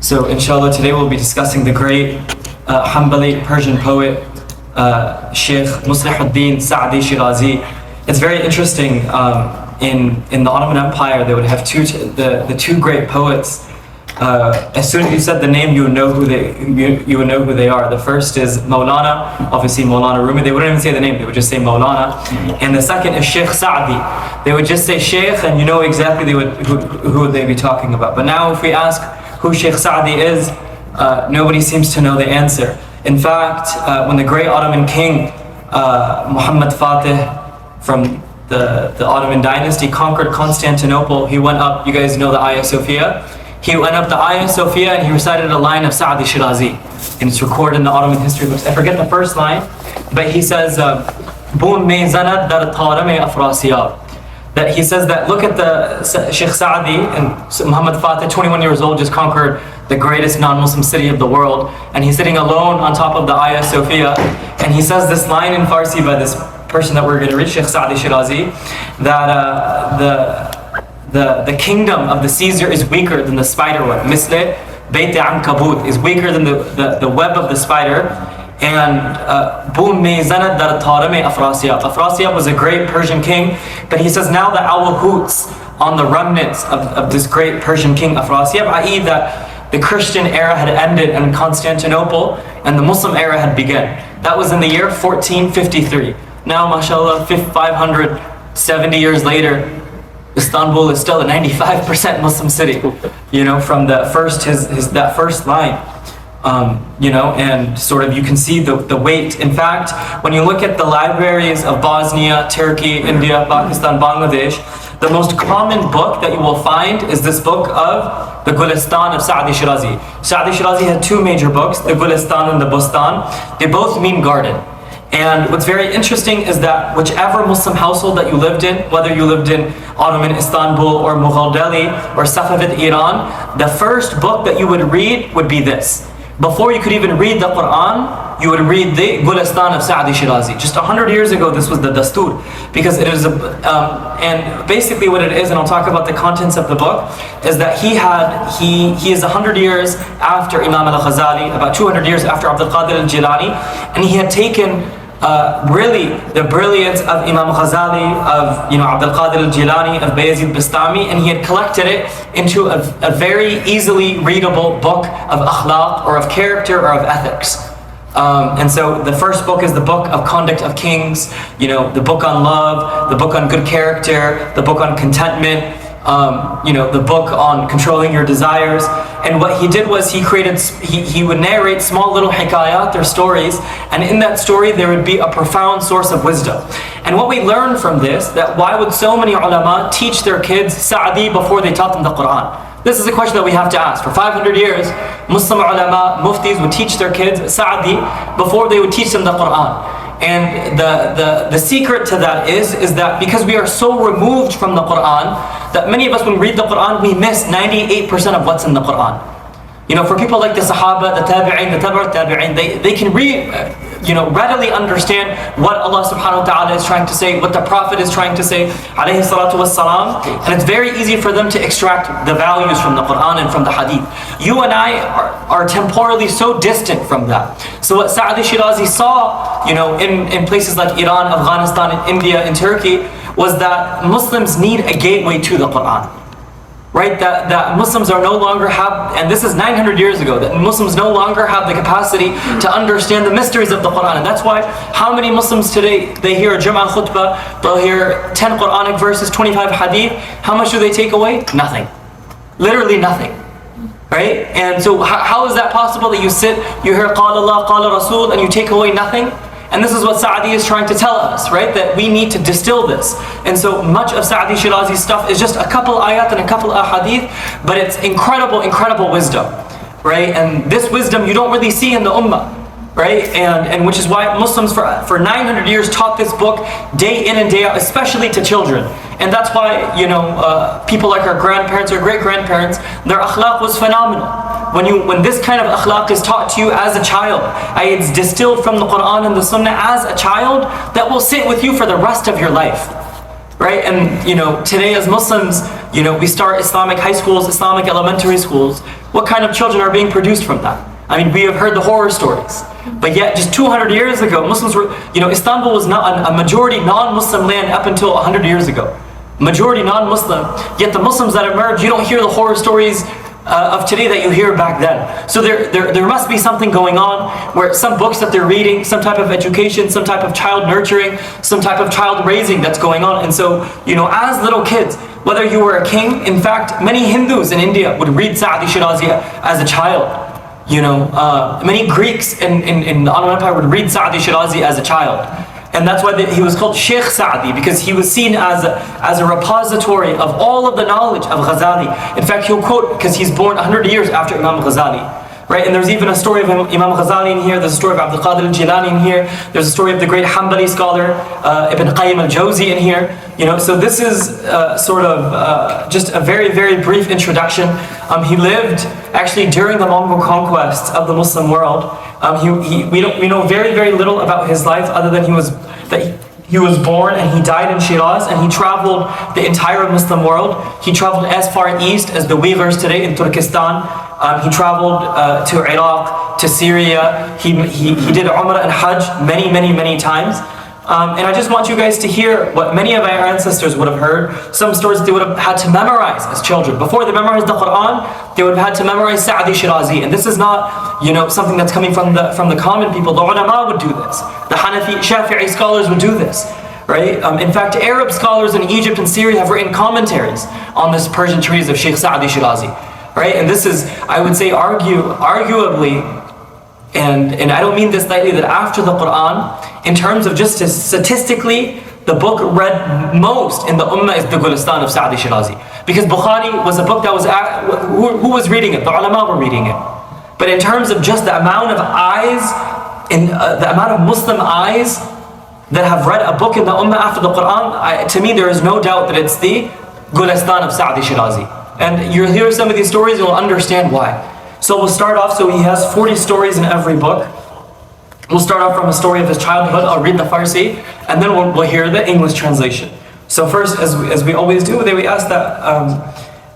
So inshallah today we'll be discussing the great Hanbali Persian poet Shaykh Saadi Shirazi. It's very interesting. In the Ottoman Empire they would have the two great poets. As soon as you said the name, you would know who they are. The first is Maulana, obviously Maulana Rumi. They wouldn't even say the name, they would just say Maulana. And the second is Shaykh Saadi. They would just say Shaykh and you know exactly who would they be talking about. But now if we ask who Shaykh Saadi is, nobody seems to know the answer. In fact, when the great Ottoman king Muhammad Fatih from the Ottoman dynasty conquered Constantinople, he went up, you guys know the Hagia Sophia? He went up the Hagia Sophia and he recited a line of Saadi Shirazi. And it's recorded in the Ottoman history books. I forget the first line, but he says, that he says that, look at the Shaykh Saadi and Muhammad Fatih, 21 years old, just conquered the greatest non-Muslim city of the world. And he's sitting alone on top of the Hagia Sophia. And he says this line in Farsi by this person that we're going to read, Shaykh Saadi Shirazi, that the kingdom of the Caesar is weaker than the spider web. Misle Beit Ankabut is weaker than the web of the spider. And Afrasiyab was a great Persian king, but he says now the owl hoots on the remnants of this great Persian king Afrasiyab, i.e. that the Christian era had ended in Constantinople and the Muslim era had begun. That was in the year 1453. Now, mashallah, 570 years later, Istanbul is still a 95% Muslim city, you know, from the first, that first line, you know, and sort of you can see the weight. In fact, when you look at the libraries of Bosnia, Turkey, India, Pakistan, Bangladesh, the most common book that you will find is this book of the Gulistan of Saadi Shirazi. Saadi Shirazi had two major books, the Gulistan and the Bustan. They both mean garden. And what's very interesting is that whichever Muslim household that you lived in, whether you lived in Ottoman Istanbul or Mughal Delhi or Safavid Iran, the first book that you would read would be this. Before you could even read the Quran, you would read the Gulistan of Saadi Shirazi. Just 100 years ago, this was the Dastur. Because it is, and basically what it is, and I'll talk about the contents of the book, is that he is 100 years after Imam al-Ghazali, about 200 years after Abdul Qadir al-Jilani, and he had taken really the brilliance of Imam Ghazali, of Abdul Qadir al-Jilani, of Bayezid Bistami, and he had collected it into a very easily readable book of akhlaq, or of character, or of ethics. And so the first book is the book of conduct of kings, the book on love, the book on good character, the book on contentment, the book on controlling your desires. And what he did was he would narrate small little hikayat, or stories, and in that story there would be a profound source of wisdom. And what we learn from this, that why would so many ulama teach their kids Saadi before they taught them the Quran? This is a question that we have to ask. For 500 years, Muslim ulama, muftis would teach their kids Saadi before they would teach them the Quran. And the secret to that is that because we are so removed from the Quran, that many of us, when we read the Quran, we miss 98% of what's in the Quran. For people like the Sahaba, the Tabi'in, the Tabi'ut Tabi'in, they can readily understand what Allah subhanahu wa ta'ala is trying to say, what the Prophet is trying to say, alayhi salatu wassalam, and it's very easy for them to extract the values from the Quran and from the Hadith. You and I are temporally so distant from that. So what Saadi Shirazi saw, in places like Iran, Afghanistan, and India, and Turkey, was that Muslims need a gateway to the Quran. Right, that Muslims are no longer have, and this is 900 years ago, that Muslims no longer have the capacity to understand the mysteries of the Quran. And that's why how many Muslims today, they hear a Jum'ah khutbah, they'll hear 10 Quranic verses, 25 hadith. How much do they take away? Nothing. Literally nothing. Right? And so how is that possible that you sit, you hear Qala Allah, Qala Rasul, and you take away nothing? And this is what Saadi is trying to tell us, right? That we need to distill this. And so much of Saadi Shirazi's stuff is just a couple ayat and a couple ahadith, but it's incredible, incredible wisdom, right? And this wisdom you don't really see in the ummah, right? And which is why Muslims for 900 years taught this book day in and day out, especially to children. And that's why, people like our grandparents or great-grandparents, their akhlaq was phenomenal. When this kind of akhlaq is taught to you as a child, it's distilled from the Quran and the Sunnah as a child, that will sit with you for the rest of your life. right? And today as Muslims, we start Islamic high schools, Islamic elementary schools. What kind of children are being produced from that? I mean, we have heard the horror stories. But yet, just 200 years ago, Muslims were, Istanbul was not a majority non-Muslim land up until 100 years ago. Majority non-Muslim. Yet the Muslims that emerged, you don't hear the horror stories of today that you hear back then. So there must be something going on where some books that they're reading, some type of education, some type of child nurturing, some type of child raising that's going on. And so, as little kids, whether you were a king, in fact, many Hindus in India would read Saadi Shirazi as a child. Many Greeks in the Ottoman Empire would read Saadi Shirazi as a child. And that's why he was called Shaykh Saadi, because he was seen as a repository of all of the knowledge of Ghazali. In fact, he'll quote, because he's born 100 years after Imam Ghazali. Right? And there's even a story of Imam Ghazali in here, there's a story of Abdul Qadir al-Jilani in here, there's a story of the great Hanbali scholar, Ibn Qayyim al-Jawzi in here. So this is sort of just a very, very brief introduction. He lived actually during the Mongol conquests of the Muslim world. We know very, very little about his life other than he was born and he died in Shiraz, and he traveled the entire Muslim world. He traveled as far east as the Uyghurs today in Turkestan. He traveled to Iraq, to Syria. He did Umrah and Hajj many, many, many times. And I just want you guys to hear what many of our ancestors would have heard. Some stories they would have had to memorize as children. Before they memorized the Quran, they would have had to memorize Saadi Shirazi. And this is not, something that's coming from the common people. The ulama would do this. The Hanafi, Shafi'i scholars would do this. Right? In fact, Arab scholars in Egypt and Syria have written commentaries on this Persian treatise of Shaykh Saadi Shirazi. Right? And this is, I would say, arguably, and I don't mean this lightly, that after the Quran, in terms of just statistically, the book read most in the Ummah is the Gulistan of Saadi Shirazi. Because Bukhari was a book that was, who was reading it? The ulama were reading it. But in terms of just the amount of eyes, the amount of Muslim eyes that have read a book in the Ummah after the Quran, to me there is no doubt that it's the Gulistan of Saadi Shirazi. And you'll hear some of these stories and you'll understand why. So we'll start off, so he has 40 stories in every book. We'll start off from a story of his childhood. I'll read the Farsi, and then we'll hear the English translation. So first, as we always do, we ask that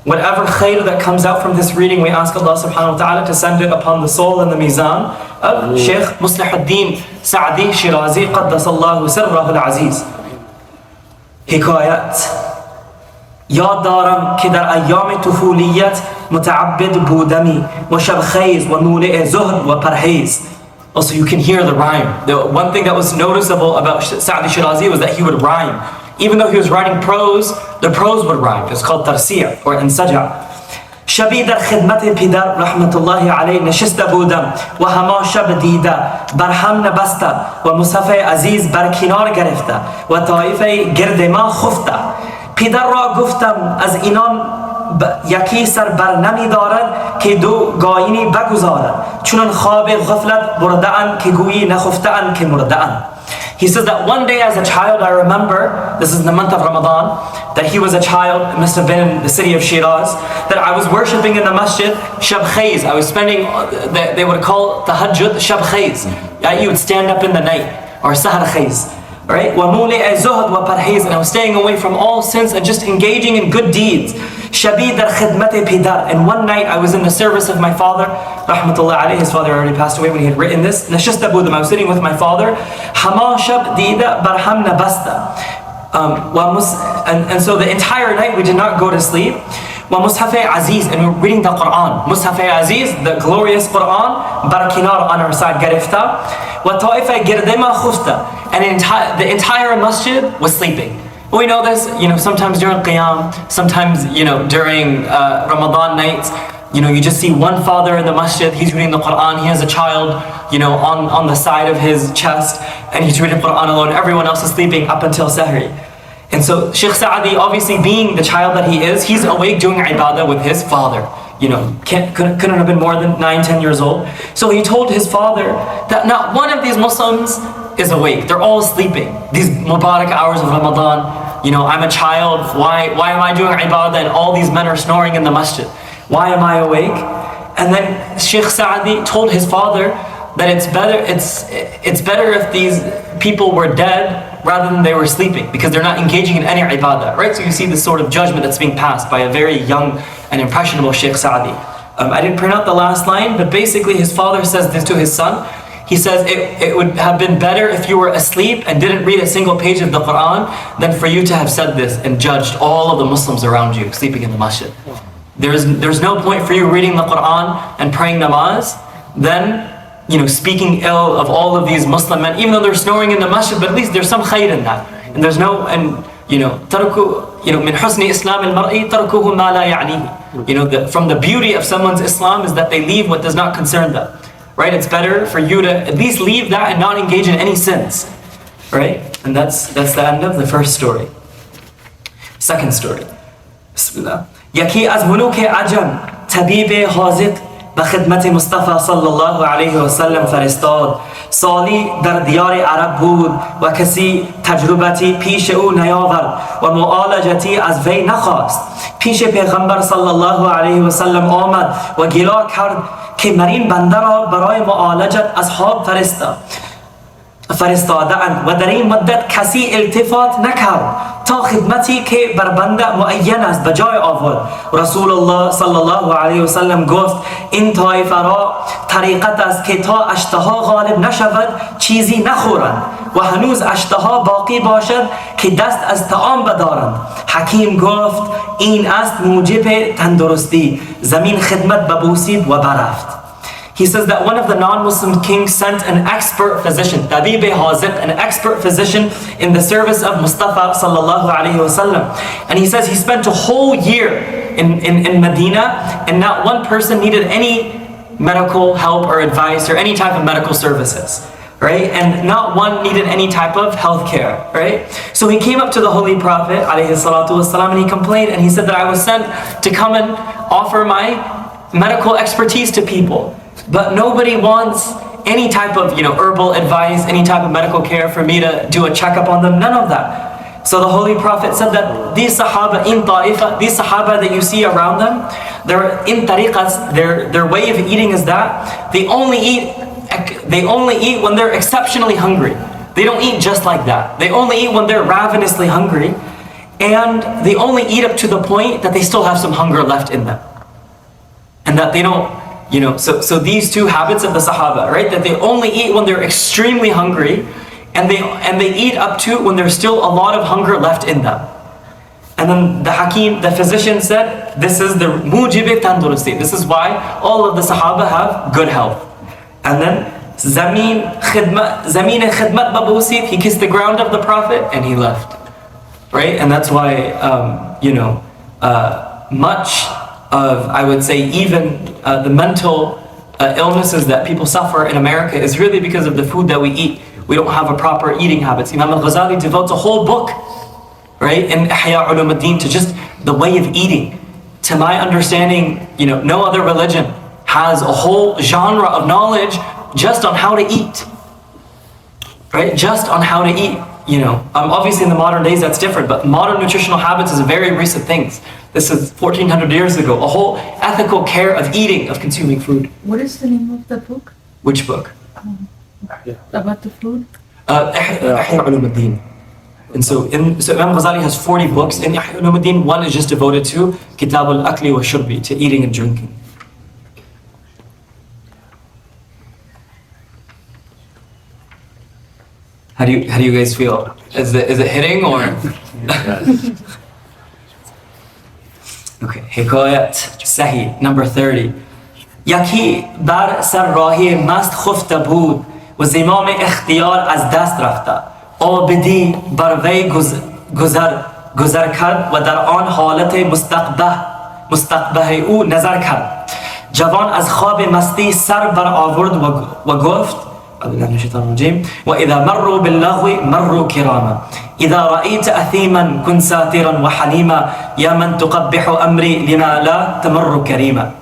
whatever khair that comes out from this reading, we ask Allah subhanahu wa ta'ala to send it upon the soul and the mizan of Shaykh Muslihuddin Saadi Shirazi Qaddasallahu Sirrahu al-Aziz. Hikayat. یاد دارم که در ایام طفولیت متعبد بودمی و شب خیز و مولع زهد و پرهیز. Also, you can hear the rhyme. The one thing that was noticeable about Saadi Shirazi was that he would rhyme. Even though he was writing prose, the prose would rhyme. It's called tarsiya or insaja. شبی در خدمت پدر رحمت الله علیه نشسته بودم و همان شب دیده برهم نبسته و مصحف عزیز بر کنار گرفته و طایفه گرد ما خفته. پدر را گفتم از اینان یکی سر بر نمی دارد که دو گاینی بگذارد چونان خواب غفلت برده‌اند که گویی نخفته‌اند که مرده‌اند. He says that one day as a child, I remember, this is in the month of Ramadan, that he was a child, it must have been in the city of Shiraz, that I was worshipping in the masjid, Shab Khayz. I was spending, they would call tahajjud Shab Khayz. You would stand up in the night, or Sahar Khayz. Right? And I was staying away from all sins and just engaging in good deeds. And one night I was in the service of my father, rahmatullah alayhi. His father already passed away when he had written this. I was sitting with my father. And so the entire night we did not go to sleep. وَمُصْحَفَ عَزِيز, and we were reading the Quran. Mushaf Aziz, the glorious Quran, Barakinar on our side, Garifta. وَطَائِفَ گِرْدِمَا خُفْتَ, and the entire masjid was sleeping. We know this, sometimes during Qiyam, sometimes, during Ramadan nights, you just see one father in the masjid, he's reading the Quran, he has a child, on the side of his chest, and he's reading the Quran alone. Everyone else is sleeping up until Sahri. And so Shaykh Saadi, obviously being the child that he is, he's awake doing ibadah with his father. Couldn't have been more than 9-10 years old. So he told his father that not one of these Muslims is awake. They're all sleeping. These Mubarak hours of Ramadan, I'm a child. Why am I doing ibadah and all these men are snoring in the masjid? Why am I awake? And then Shaykh Saadi told his father that it's better if these people were dead rather than they were sleeping, because they're not engaging in any ibadah, right? So you see this sort of judgment that's being passed by a very young and impressionable Shaykh Saadi. I didn't print out the last line, but basically his father says this to his son. He says, it would have been better if you were asleep and didn't read a single page of the Quran than for you to have said this and judged all of the Muslims around you sleeping in the masjid. There's no point for you reading the Quran and praying namaz, then speaking ill of all of these Muslim men, even though they're snoring in the masjid, but at least there's some khair in that. And there's no, and min husni Islam al-mar'i tarkuhu ma la ya'nihi. From the beauty of someone's Islam is that they leave what does not concern them. Right? It's better for you to at least leave that and not engage in any sins. Right? And that's the end of the first story. Second story. Bismillah. Yaki az muluk ajam tabib hazid به خدمت مصطفی صلی الله علیه و سلم فرستاد. سالی در دیار عرب بود و کسی تجربتی پیش او نیاورد و معالجتی از وی نخواست. پیش پیغمبر صلی الله علیه و سلم آمد و گلا کرد که مرین بنده را برای معالجت اصحاب فرستادند و در این مدت کسی التفات نکرد تا خدمتی که بر بنده معین است به جای آورد. رسول الله صلی الله علیه و سلم گفت این طایفه را طریقت است که تا اشتها غالب نشود چیزی نخورند و هنوز اشتها باقی باشد که دست از طعام بدارند. حکیم گفت این است موجب تندرستی. زمین خدمت ببوسید و برفت. He says that one of the non-Muslim kings sent an expert physician, Tabib Hazib, an expert physician in the service of Mustafa sallallahu alayhi wa sallam. And he says he spent a whole year in Medina and not one person needed any medical help or advice or any type of medical services. Right? And not one needed any type of health care. Right? So he came up to the Holy Prophet alayhi salatu wasalam, and he complained and he said that I was sent to come and offer my medical expertise to people. But nobody wants any type of herbal advice, any type of medical care for me to do a checkup on them, none of that. So the Holy Prophet said that these Sahaba in Ta'ifa, these Sahaba that you see around them, they're in tariqas, their way of eating is that they only eat when they're exceptionally hungry. They don't eat just like that. They only eat when they're ravenously hungry, and they only eat up to the point that they still have some hunger left in them. And that they don't so these two habits of the Sahaba, right? That they only eat when they're extremely hungry, and they eat up to when there's still a lot of hunger left in them. And then the Hakim, the physician said, this is the mujib tandurusti. This is why all of the Sahaba have good health. And then Zameen khidmat babusit, he kissed the ground of the Prophet and he left. Right? And that's why much of, I would say, even the mental illnesses that people suffer in America is really because of the food that we eat. We don't have a proper eating habits. Imam al-Ghazali devotes a whole book, right, in Ihya Ulumuddin to just the way of eating. To my understanding, no other religion has a whole genre of knowledge just on how to eat, right? Just on how to eat. Obviously in the modern days that's different, but modern nutritional habits is a very recent thing. This is 1400 years ago, a whole ethical care of eating, of consuming food. What is the name of the book? Which book? About the food? Ihya Ulumuddin. And so Imam Ghazali has 40 books. In Ihya Ulumuddin, one is just devoted to Kitab al-Akli wa Shurbi, to eating and drinking. How do you guys feel? Is it hitting or? Okay, Hikayat Sahih, number 30. Yaki bar sar rahi mast khufta bud و زمام اختیار از دست رفته. آبدی بر وی گذر کرد و در آن حالت مستقبح او نظر کرد. جوان از خواب مستی سر بر آورد و گفت وإذا مروا باللغو مروا كراما إذا رأيت أثيما كن ساترا وحليما يا من تقبح أمري لما لا تمر كريما.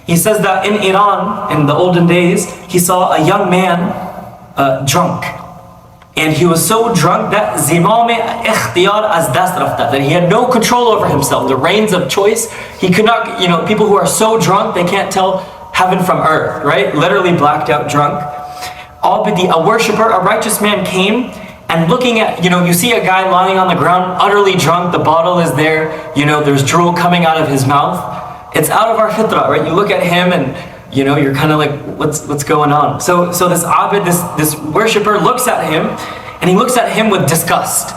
He says that in Iran, in the olden days, he saw a young man drunk. And he was so drunk that zimam ikhtiyar az dast rafta, that he had no control over himself, the reins of choice. He could not, people who are so drunk, they can't tell heaven from earth, right? Literally blacked out drunk. Abidi, a worshipper, a righteous man came and looking at, you see a guy lying on the ground, utterly drunk, the bottle is there, there's drool coming out of his mouth. It's out of our fitrah, right? You look at him and, you're kind of like, what's going on? So this abid, this worshipper looks at him, and he looks at him with disgust,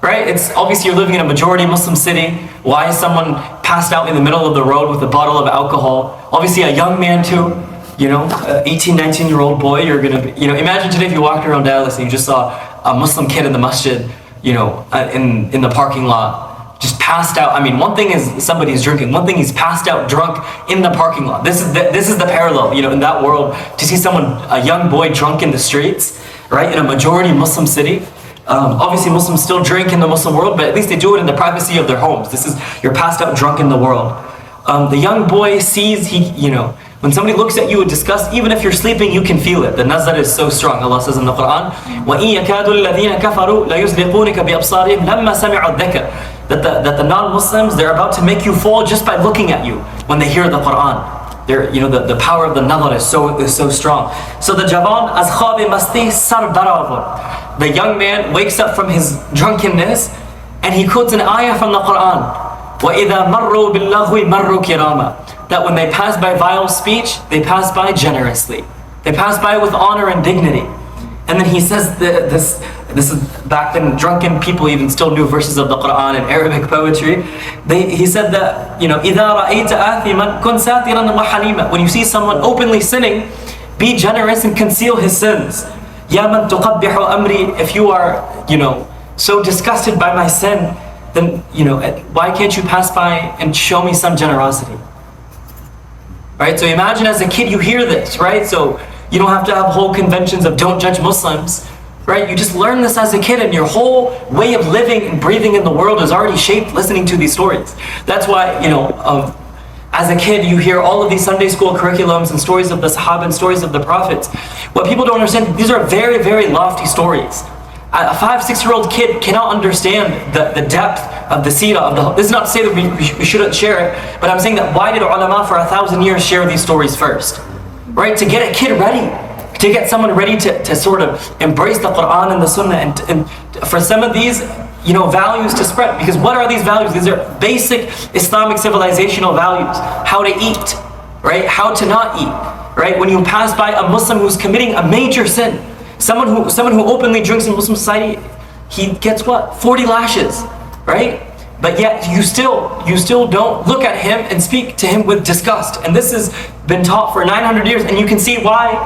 right? It's obviously you're living in a majority Muslim city. Why is someone passed out in the middle of the road with a bottle of alcohol? Obviously a young man too. 18, 19-year-old boy, you're gonna be, imagine today if you walked around Dallas and you just saw a Muslim kid in the masjid, in the parking lot, just passed out. I mean, one thing is somebody's drinking, one thing he's passed out drunk in the parking lot. This is the parallel, in that world, to see a young boy drunk in the streets, right, in a majority Muslim city. Obviously Muslims still drink in the Muslim world, but at least they do it in the privacy of their homes. You're passed out drunk in the world. The young boy sees, when somebody looks at you with disgust, even if you're sleeping, you can feel it. The nazar is so strong. Allah says in the Quran, وَإِن يَكَادُ الَّذِينَ كَفَرُوا لَيُزْلِقُونَكَ بِأَبْصَارِهِمْ لَمَّا سَمِعُوا الذِّكْرَ. That the non-Muslims, they're about to make you fall just by looking at you when they hear the Quran. The power of the nazar is so strong. So the jawan, az khab masti sar baravur. The young man wakes up from his drunkenness and he quotes an ayah from the Quran. وَإِذَا مَرُّوا بِاللَّغْوِ مَرُّوا كِرَامًا. That when they pass by vile speech, they pass by generously. They pass by with honor and dignity. And then he says this is back then, drunken people even still knew verses of the Quran and Arabic poetry. He said that, إِذَا رَأَيْتَ آثِمًا كُنْ سَاتِرًا وَحَلِيمًا. When you see someone openly sinning, be generous and conceal his sins. يَا مَنْ تُقَبِّحُ أَمْرِي. If you are, so disgusted by my sin, then, why can't you pass by and show me some generosity? Right? So imagine as a kid you hear this, right? So you don't have to have whole conventions of don't judge Muslims, right? You just learn this as a kid and your whole way of living and breathing in the world is already shaped listening to these stories. That's why, as a kid you hear all of these Sunday school curriculums and stories of the Sahaba and stories of the Prophets. What people don't understand, these are very, very lofty stories. A 5-6-year-old kid cannot understand the depth of the seerah. This is not to say that we shouldn't share it, but I'm saying that why did ulama for 1,000 years share these stories first? Right? To get a kid ready. To get someone ready to sort of embrace the Quran and the Sunnah, and for some of these, values to spread. Because what are these values? These are basic Islamic civilizational values. How to eat, right? How to not eat, right? When you pass by a Muslim who's committing a major sin, someone who openly drinks in Muslim society, he gets what? 40 lashes, right? But yet you still don't look at him and speak to him with disgust. And this has been taught for 900 years, and you can see why,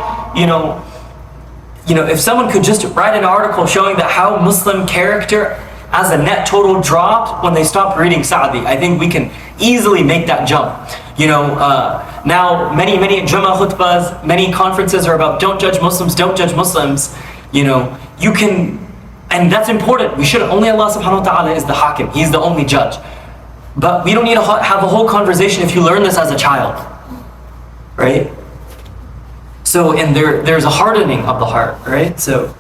if someone could just write an article showing that how Muslim character as a net total dropped when they stopped reading Saadi, I think we can easily make that jump. Now many Jummah khutbahs, many conferences are about don't judge Muslims, don't judge Muslims. You can, and that's important. We should, only Allah subhanahu wa ta'ala is the hakim. He's the only judge. But we don't need to have a whole conversation if you learn this as a child, right? So, and there's a hardening of the heart, right? So,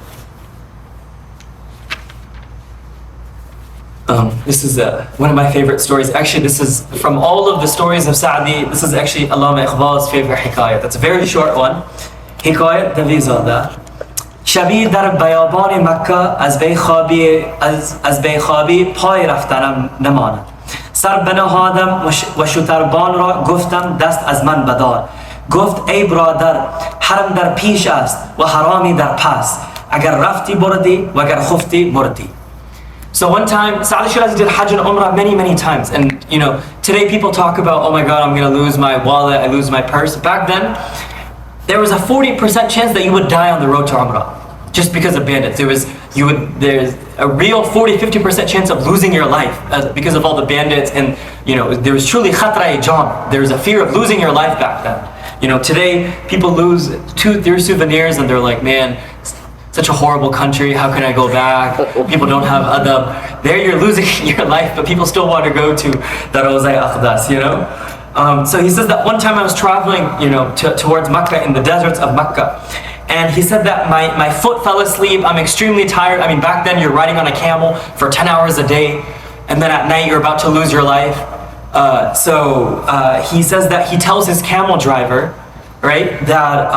this is one of my favorite stories. Actually, this is from all of the stories of Saadi. This is actually Allama Iqbal's favorite hikayat. That's a very short one. Hikayat Davizada. شبی در بیابان مکه از بی خوابی پای رفتنم نماند. سر بنهادم و شتربان را گفتم دست از من بدار. گفت ای برادر حرم در پیش است و حرامی در پس. اگر رفتی بردی و اگر خفتی مردی. So one time, Saadi Shirazi did Hajj and Umrah many times, and today people talk about, oh my God, I'm gonna lose my wallet, I lose my purse. Back then, there was a 40% chance that you would die on the road to Umrah, just because of bandits. There's a real 40-50% chance of losing your life because of all the bandits, and there was truly khatra jam. There was a fear of losing your life back then. Today people lose their souvenirs and they're like, man, such a horrible country, how can I go back? People don't have adab. There you're losing your life, but people still want to go to the Rawza Aqdas, So he says that one time I was traveling, towards Makkah, in the deserts of Makkah. And he said that my foot fell asleep, I'm extremely tired. I mean, back then you're riding on a camel for 10 hours a day, and then at night you're about to lose your life. So he says that he tells his camel driver, right, that,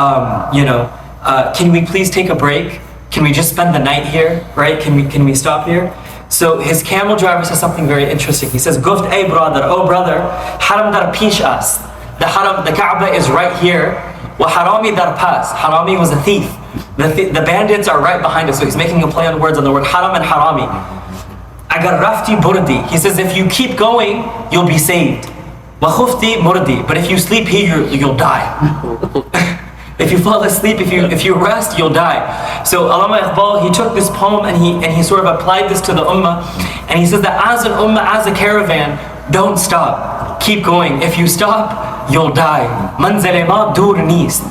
can we please take a break? can we just spend the night here, right? Can we stop here? So his camel driver says something very interesting. He says, Guft, hey brother, oh brother, haram dar pish us. The haram, the Kaaba is right here. Wa harami dar pas. Harami was a thief. The bandits are right behind us. So he's making a play on words on the word haram and harami. Agar rafti burdi. He says, if you keep going, you'll be saved. Wa khufti murdi. But if you sleep here, you'll die. If you fall asleep, if you rest, you'll die. So Allama Iqbal, he took this poem and he sort of applied this to the ummah, and he says that as an ummah, as a caravan, don't stop. Keep going. If you stop, you'll die. Manzil ma dur neest.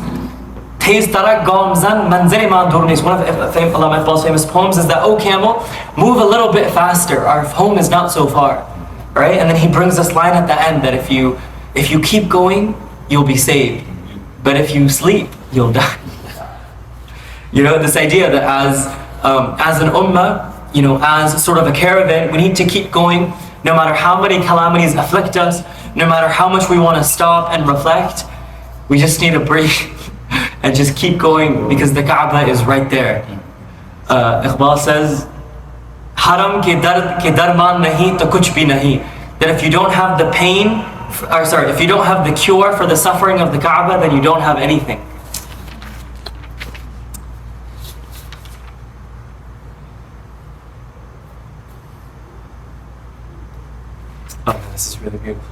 Tez tarak gamzan manzil ma dur neest. One of Allama Iqbal's famous poems is that, oh camel, move a little bit faster. Our home is not so far. Right? And then he brings this line at the end that if you keep going, you'll be saved. But if you sleep, you'll die. You know, this idea that as an ummah, you know, as sort of a caravan, we need to keep going no matter how many calamities afflict us, no matter how much we want to stop and reflect. We just need to breathe and just keep going because the Kaaba is right there. Iqbal says, Haram ke darman nahi to kuch bhi nahi. That if you don't have the pain, if you don't have the cure for the suffering of the Kaaba, then you don't have anything. Oh, this is really beautiful.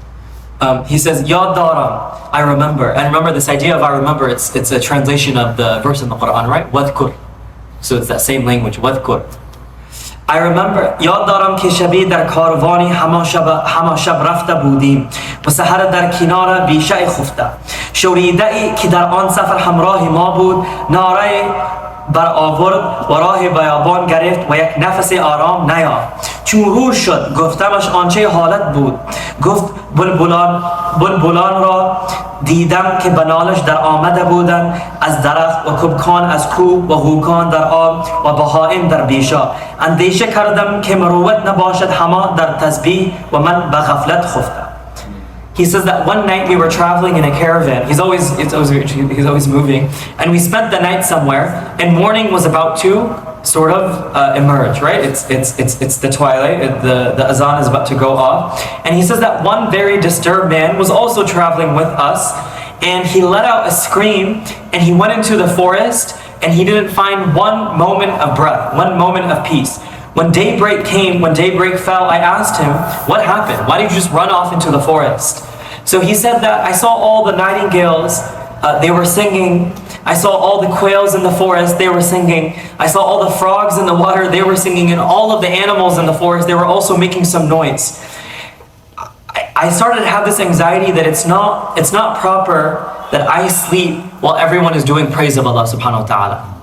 He says, Ya Daram, I remember. And remember, this idea of I remember, it's a translation of the verse in the Quran, right? Wadkur. So it's that same language, Wadkur. I remember, یاد دارم که شبی در کاروانی همان شب رفته بودیم و سحر در کنار بیشه خفته شوریده ای که در آن سفر همراه ما بود ناره برآورد و راه بیابان گرفت و یک نفس آرام نیافت چون روز شد گفتمش آنچه حالت بود گفت بلبلان را دیدم که بنالش در آمده بودند از درخت و کبکان از کوه و هوکان در آب و بهائم در بیشا اندیشه کردم که مروت نباشد هما در تسبیح و من به غفلت خفتم. He says that one night we were traveling in a caravan. He's always moving, and we spent the night somewhere. And morning was about to sort of emerge, right? It's the twilight. The azan is about to go off, and he says that one very disturbed man was also traveling with us, and he let out a scream, and he went into the forest, and he didn't find one moment of breath, one moment of peace. When daybreak came, when daybreak fell, I asked him, what happened? Why did you just run off into the forest? So he said that I saw all the nightingales, they were singing. I saw all the quails in the forest, they were singing. I saw all the frogs in the water, they were singing. And all of the animals in the forest, they were also making some noise. I started to have this anxiety that it's not proper that I sleep while everyone is doing praise of Allah subhanahu wa ta'ala.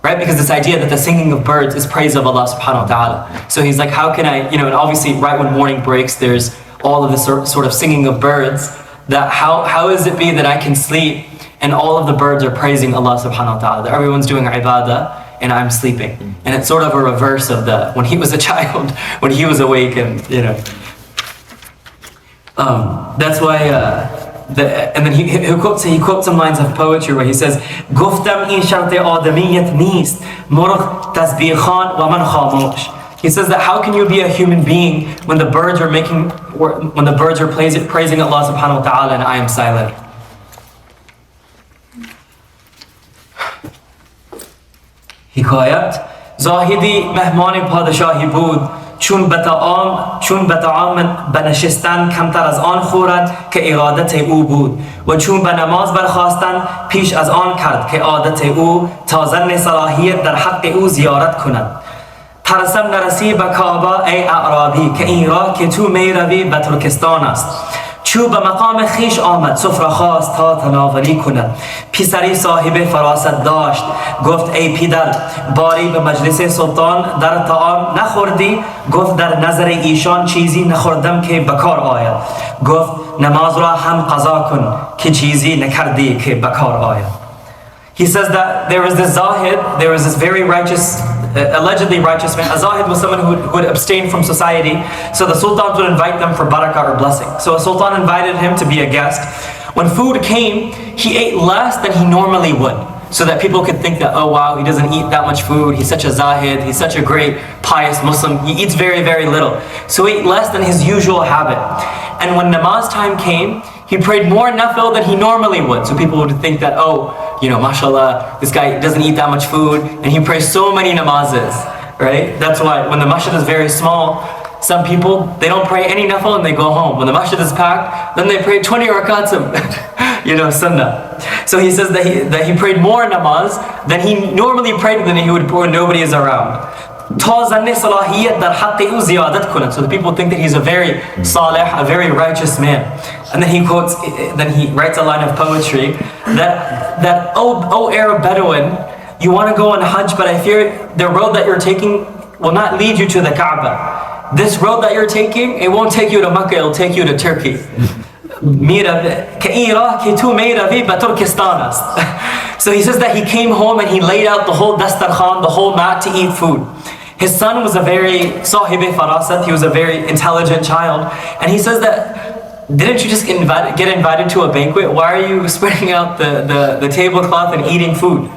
Right? Because this idea that the singing of birds is praise of Allah subhanahu wa ta'ala. So he's like, how can I, and obviously right when morning breaks, there's all of this sort of singing of birds, that how is it be that I can sleep and all of the birds are praising Allah subhanahu wa ta'ala, that everyone's doing ibadah and I'm sleeping. And it's sort of a reverse of when he was a child, when he was awake, and that's why and then he quotes some lines of poetry where he says, "Guftam in shart adamiyat nist, murgh tasbih wa man khamosh." He says that how can you be a human being when the birds are praising Allah subhanahu wa ta'ala and I am silent? Hikayat Zahidi mehman padashahi bud چون به طعام بنشستن کمتر از آن خورد که ارادت او بود و چون به نماز برخاستن پیش از آن کرد که عادت او تا ظن صلاحیت در حق او زیارت کند ترسم نرسی به کعبه ای اعرابی که این راه که تو می روی به ترکستان است چو به مقام خیش آمد سفره خواست تا تناولی کند پسری صاحب فراست داشت گفت ای پدر باری به مجلس سلطان در طعام نخوردی گفت در نظر ایشان چیزی نخوردم که بکار آید گفت نماز را هم قضا کن که چیزی نکردی که بکار آید. He says that there was this Zahid, there was this very righteous, allegedly righteous man. A Zahid was someone who would abstain from society. So the sultans would invite them for barakah or blessing. So a sultan invited him to be a guest. When food came, he ate less than he normally would. so that people could think that, oh wow, he doesn't eat that much food, he's such a zahid, he's such a great pious Muslim, he eats very, very little. So he ate less than his usual habit. And when namaz time came, he prayed more nafil than he normally would. So people would think that, oh, you know, mashallah, this guy doesn't eat that much food, and he prays so many namazes, right? That's why when the masjid is very small, some people, they don't pray any nafil and they go home. When the masjid is packed, then they pray 20 rakats of, you know, sunnah. So he says that he prayed more namaz than he normally prayed than he would when nobody is around. So the people think that he's a very salih, a very righteous man. And then he writes a line of poetry that oh Arab Bedouin, you want to go on Hajj, but I fear the road that you're taking will not lead you to the Kaaba. This road that you're taking, it won't take you to Mecca, it'll take you to Turkey. So he says that he came home and he laid out the whole dastarkhan, the whole mat to eat food. His son was a very sahibi farasat, he was a very intelligent child. And he says that, didn't you just get invited to a banquet? Why are you spreading out the tablecloth and eating food?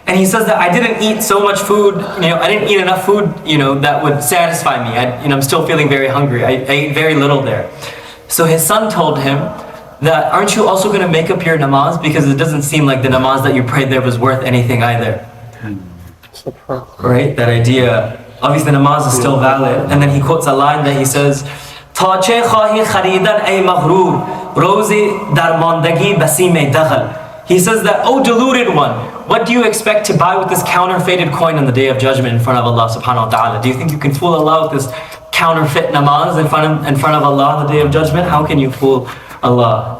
And he says that I didn't eat so much food, you know, I didn't eat enough food, you know, that would satisfy me. I'm still feeling very hungry. I ate very little there. So his son told him that, aren't you also going to make up your namaz? Because it doesn't seem like the namaz that you prayed there was worth anything either. Right? That idea. Obviously the namaz is still valid. And then he quotes a line that he says, Ta che khahi kharidan ay maghrur, rozi darmandagi basime daghal. He says that, oh deluded one, what do you expect to buy with this counterfeited coin on the Day of Judgment in front of Allah subhanahu wa ta'ala? Do you think you can fool Allah with this counterfeit namaz in front of Allah on the Day of Judgment? How can you fool Allah?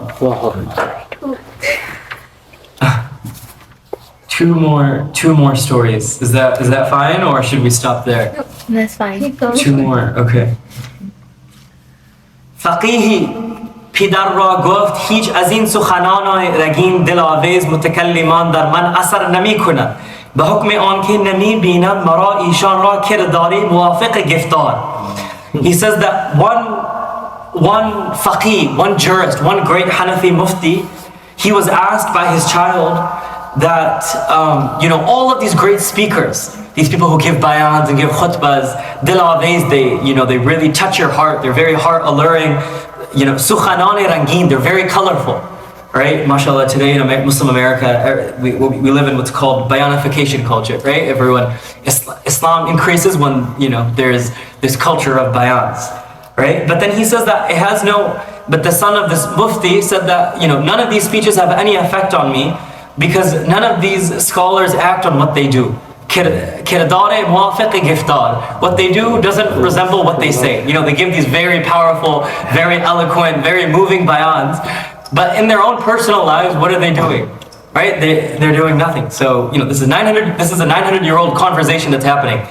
Two more stories. Is that fine, or should we stop there? No, that's fine. Two more, okay. Faqihi پدر را گفت هیچ از این سخنان رگین دلاویز متکلمان در من اثر نمی کند به حکم آنکه نمی بیند مرا ایشان را کرداری موافق گفتار. He says that one faqih, one jurist, one great Hanafi mufti, he was asked by his child that you know, all of these great speakers, these people who give bayans and give khutbahs, dilaways, they really touch your heart, they're very heart alluring. You know, sukhanane rangeen, they're very colorful, right? MashaAllah, today in Muslim America, we live in what's called bayanification culture, right? Everyone, Islam increases when, you know, there's this culture of bayans, right? But then he says that it has but the son of this mufti said that, you know, none of these speeches have any effect on me because none of these scholars act on what they do. What they do doesn't resemble what they say. You know, they give these very powerful, very eloquent, very moving bayans, but in their own personal lives, what are they doing? Right? They're doing nothing. So, you know, this is a 900-year-old conversation that's happening.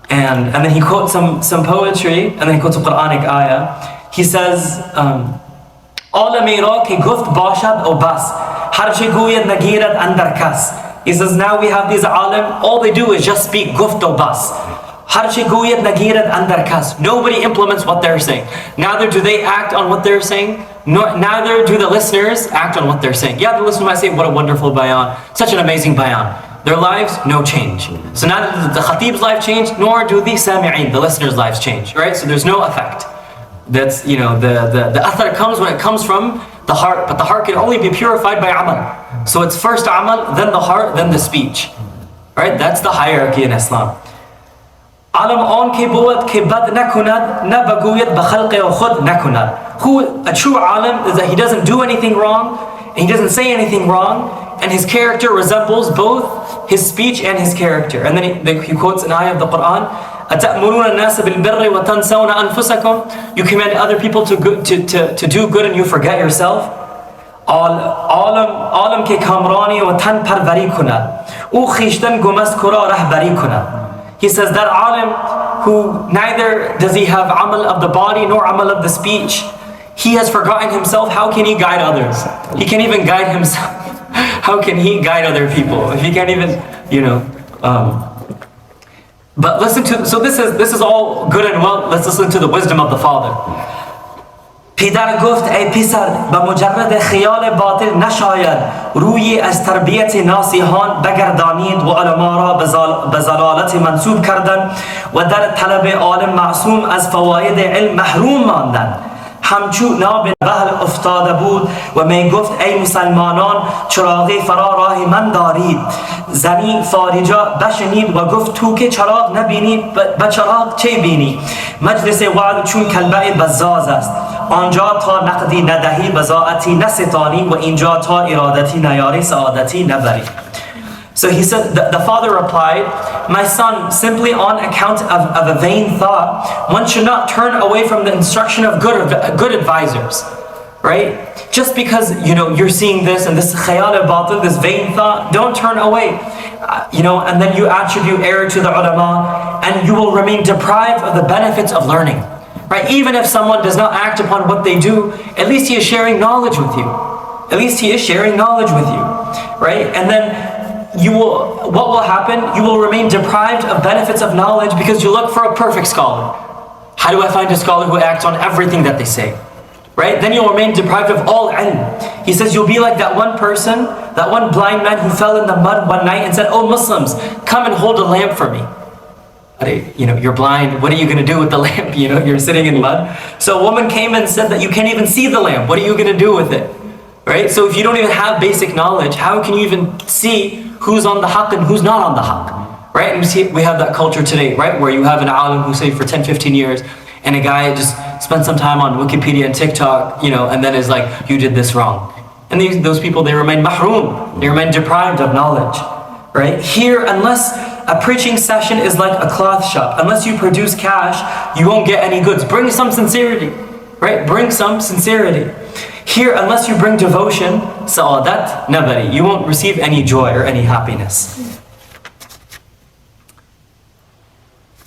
And then he quotes some poetry, and then he quotes a Quranic ayah. He says, he says, now we have these alim, all they do is just speak guft o bas. Nobody implements what they're saying. Neither do they act on what they're saying, neither do the listeners act on what they're saying. Yeah, the listener might say, what a wonderful bayan, such an amazing bayan. Their lives, no change. So neither does the khatib's life change, nor do the sami'in, the listeners' lives change, right? So there's no effect. That's, you know, the athar comes when it comes from the heart, but the heart can only be purified by amal. So it's first amal, then the heart, then the speech. Right? That's the hierarchy in Islam. Alam on ke bod ke bad nakunad, na baguyat bakhalqe wa khud nakunad. Who a true alim is that he doesn't do anything wrong, and he doesn't say anything wrong, and his character resembles both his speech and his character. And then he quotes an ayah of the Quran. أَتَأْمُرُونَ النَّاسَ بِالْبِرِّ وَتَنْسَوْنَ أَنفُسَكُمْ. You command other people to do good and you forget yourself. عالم ke kamrani wa tan parvari kunad. O khishtan gumast kura rahbari kunad. He says that alim who neither does he have amal of the body nor amal of the speech, he has forgotten himself. How can he guide others? He can't even guide himself. How can he guide other people if he can't even, you know? But listen to, so this is all good and well. Let's listen to the wisdom of the father. پدر گفت ای پسر به مجرد خیال باطل نشاید روی از تربیت ناصحان بگردانید و علما را به ضلالت منسوب کردن و در طلب عالم معصوم از فواید علم محروم ماندن. همچو ناب بحر افتاده بود و می گفت ای مسلمانان چراغ فرا راه من دارید. زنی فارجا بشنید و گفت تو که چراغ نبینی به چراغ چه بینی؟ مجلس وعد چون کلبه بزاز است، آنجا تا نقدی ندهی بزاعتی نستانی و اینجا تا ارادتی نیاری سعادتی نبری. So he said, the father replied, my son, simply on account of a vain thought, one should not turn away from the instruction of good advisors, right? Just because, you're seeing this and this khayal al-batil, this vain thought, don't turn away. And then you attribute error to the ulama, and you will remain deprived of the benefits of learning, right? Even if someone does not act upon what they do, at least he is sharing knowledge with you. At least he is sharing knowledge with you, right? And then what will happen? You will remain deprived of benefits of knowledge because you look for a perfect scholar. How do I find a scholar who acts on everything that they say? Right? Then you'll remain deprived of all ilm. He says you'll be like that one person, that one blind man who fell in the mud one night and said, oh Muslims, come and hold a lamp for me. You're blind, what are you going to do with the lamp? You're sitting in mud. So a woman came and said that you can't even see the lamp. What are you going to do with it? Right? So if you don't even have basic knowledge, how can you even see who's on the haqq and who's not on the haqq? Right? And we have that culture today, right? Where you have an alim who say for 10, 15 years, and a guy just spent some time on Wikipedia and TikTok, and then is like, you did this wrong. And those people, they remain mahroom. They remain deprived of knowledge, right? Here, unless a preaching session is like a cloth shop, unless you produce cash, you won't get any goods. Bring some sincerity, right? Bring some sincerity. Here, unless you bring devotion, sa'adat nabari, you won't receive any joy or any happiness.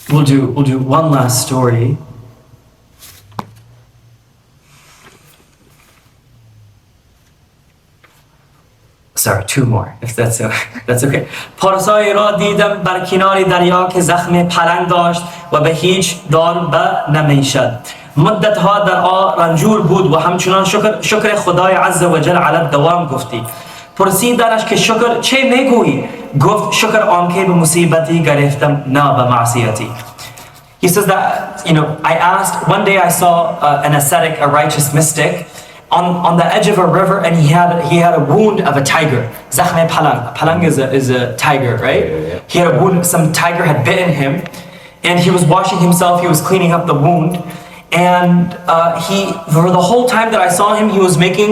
We'll do one last story. Sorry, two more, if that's okay. پارسایی را دیدم بر کنار دریا که زخم پلنگ داشت و به هیچ دار نمیشد. مدتها در رنجور بود و همچنان شکر خدای عز و جل علی دوام گفتی. پرسیدنش که شکر چه میگویی؟ گفت شکر آنکه به مصیبتی گرفتم نه به معصیتی. He says that, I asked, one day I saw an ascetic, a righteous mystic, on the edge of a river, and he had a wound of a tiger. Zakhm palang. Palang is a tiger, right? Yeah. He had a wound, some tiger had bitten him, and he was washing himself, he was cleaning up the wound, and for the whole time that I saw him, he was making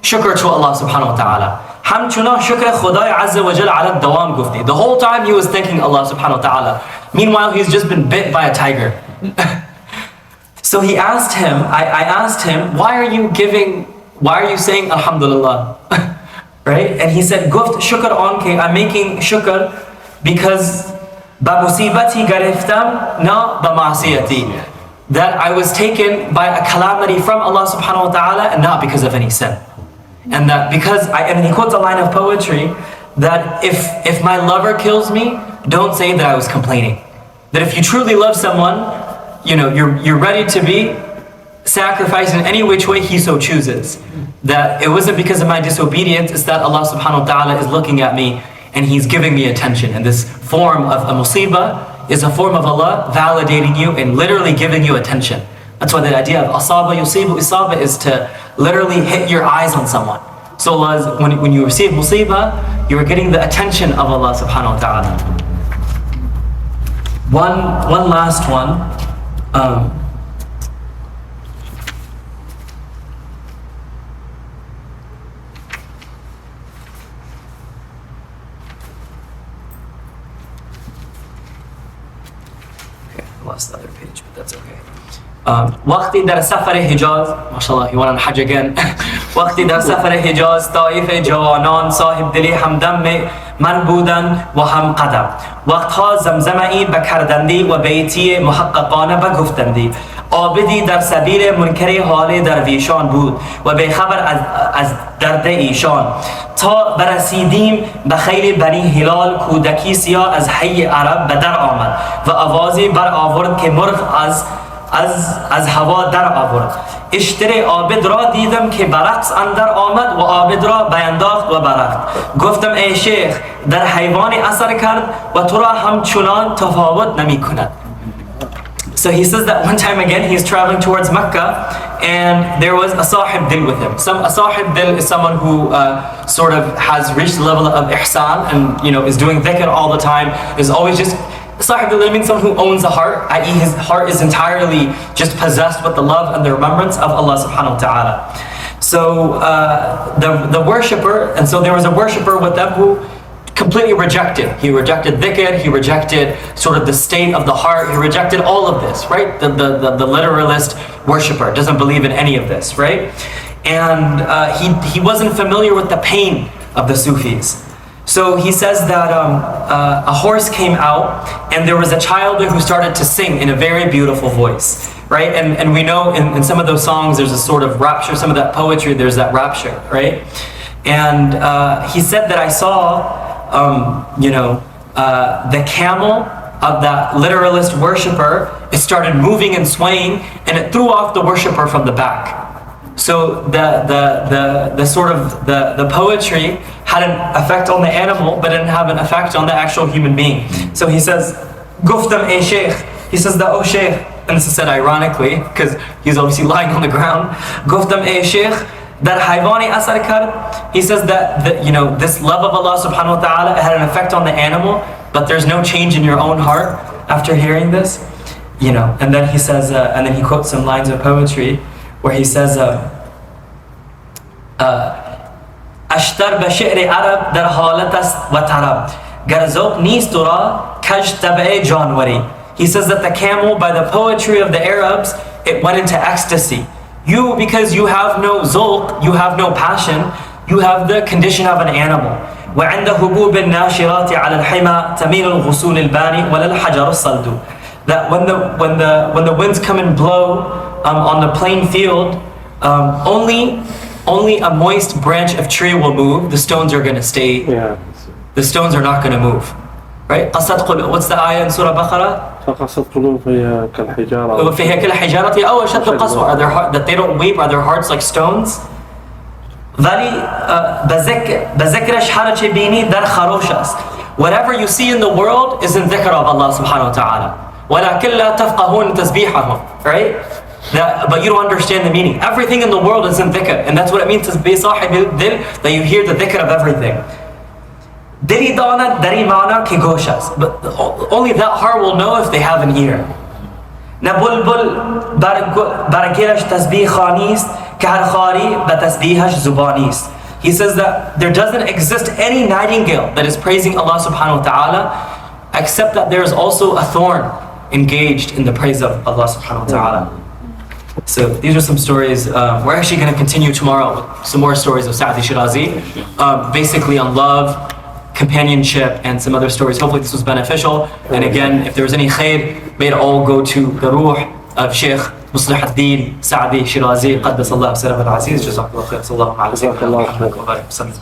shukr to Allah subhanahu wa ta'ala. Hamchuna shukr khudai azza wa jal ala dawam gufti. The whole time he was thanking Allah subhanahu wa ta'ala. Meanwhile, he's just been bit by a tiger. So I asked him, why are you saying Alhamdulillah? Right? And he said, Guft shukr anke, I'm making shukr because ba musibati gariftam na ba ma'asiyati. That I was taken by a calamity from Allah subhanahu wa ta'ala and not because of any sin. And that and he quotes a line of poetry that if my lover kills me, don't say that I was complaining. That if you truly love someone, you're ready to be sacrificed in any which way he so chooses. That it wasn't because of my disobedience, it's that Allah subhanahu wa ta'ala is looking at me and he's giving me attention. And this form of a musibah is a form of Allah validating you and literally giving you attention. That's why the idea of asaba yusibu isaba is to literally hit your eyes on someone. So Allah, when you receive musibah, you are getting the attention of Allah subhanahu wa ta'ala. One last one. Okay, I lost the other page, but that's okay. وقتی در سفر حجاز ماشاءالله, you went on Hajj again. وقتی در سفر حجاز طایف جوانان صاحب دلی همدم من بودن و هم قدم. وقتها زمزمه‌ای به کردندی و بیتی محققانه به گفتندی. عابدی در سبیل منکر حال درویشان بود و به خبر از درد ایشان. تا برسیدیم به خیل بنی هلال کودکی سیاه از حی عرب به در آمد و آوازی بر آورد که مرغ از از هوا در آورد. اشتر عابد را دیدم که برقص اندر آمد و عابد را بینداخت و برخت. گفتم ای شیخ در حیوان اثر کرد و تو را همچنان تفاوت نمی کند. So he says that one time again he's traveling towards Mecca and there was a sahib dil with him. A sahib dil is someone who sort of has reached the level of ihsan and is doing dhikr all the time, is always just sahib dil means someone who owns a heart, i.e. his heart is entirely just possessed with the love and the remembrance of Allah subhanahu wa ta'ala. So the worshipper, and so there was a worshipper with them who completely rejected. He rejected dhikr, he rejected sort of the state of the heart, he rejected all of this, right? The literalist worshipper doesn't believe in any of this, right? And he wasn't familiar with the pain of the Sufis. So he says that a horse came out and there was a child who started to sing in a very beautiful voice, right? And we know in some of those songs there's a sort of rapture, some of that poetry, there's that rapture, right? And he said that I saw the camel of that literalist worshipper, it started moving and swaying and it threw off the worshipper from the back. So the sort of the poetry had an effect on the animal but didn't have an effect on the actual human being. So he says, Guftam ey Shaykh, he says that, oh Shaykh, and this is said ironically because he's obviously lying on the ground. Guftam ey Shaykh, that hayvani asar kard, he says that this love of Allah subhanahu wa ta'ala had an effect on the animal, but there's no change in your own heart after hearing this. And then he says, and then he quotes some lines of poetry where he says, Ashtar ba shi'r Arab dar halat ast wa tarab, gar zawq nist ra kaj tab'e janwari. He says that the camel, by the poetry of the Arabs, it went into ecstasy. You, because you have no zulq, you have no passion, you have the condition of an animal. وعند هبوب الناشرات على الحمى تميل الغصون الباني ولا الحجر الصلد. That when the winds come and blow on the plain field, only a moist branch of tree will move. The stones are going to stay. Yeah. The stones are not going to move. Right? What's the ayah in Surah Baqarah? فقست قلوبها كالحجارة فيها كالحجارة أو أشد قسوة. That they don't weep, are their hearts like stones? ولی بذکرش هر چه بینی در خروش است. Whatever you see in the world is in dhikr of Allah subhanahu wa ta'ala. ولكن لا تفقهون تسبيحهم. Right? But you don't understand the meaning. Everything in the world is in dhikr, and that's what it means to be sahib al-dil, that you hear the dhikr of everything. Dili dana dari mana ki goshas. But only that heart will know if they have an ear. Nabulbul barakirash tasbih khanist kahar khari batasbihash zubanist. He says that there doesn't exist any nightingale that is praising Allah subhanahu wa ta'ala, except that there is also a thorn engaged in the praise of Allah subhanahu wa ta'ala. So these are some stories. We're actually going to continue tomorrow with some more stories of Saadi Shirazi, basically on love, companionship, and some other stories. Hopefully this was beneficial. And again, if there was any khair, may it all go to the ruh of Shaykh Muslih ad-Din Saadi Shirazi. Qaddas Allah sirah al-Aziz. Jazakallah khair. Sallallahu alayhi wa sallam.